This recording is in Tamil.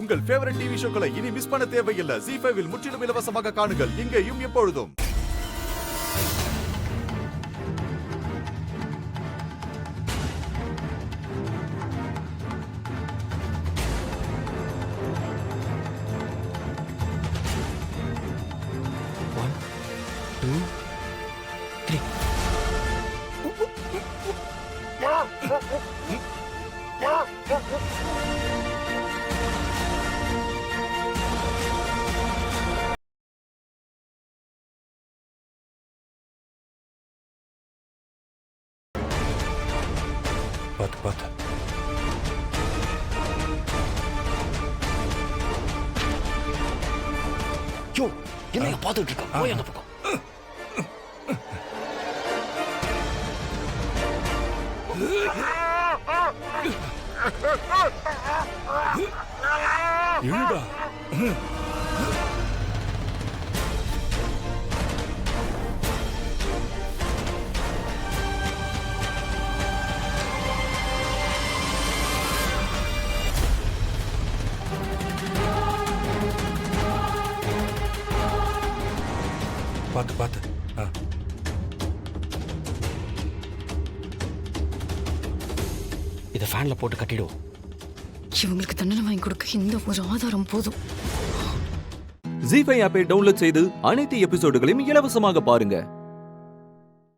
உங்கள் ஃபேவரட் டிவி ஷோக்களை இனி மிஸ் பண்ண தேவையில்லை. ZEE5 இல் முற்றிலும் இலவசமாக காணுங்கள். இங்கேயும் எப்பொழுதும். பார்த்து பார்த்து. யோ, என்ன பார்த்துட்டு இருக்க? போய் அந்த பக்கம். இழுடா. பார்த்து பார்த்து. இதை ஃபேன்ல போட்டு கட்டிடுவோம். இவங்களுக்கு தண்டனை வாங்கி கொடுக்க இந்த ஒரு ஆதாரம் போதும். ZEE5 ஆப்பை டவுன்லோட் செய்து அனைத்து எபிசோடுகளையும் இலவசமாக பாருங்க.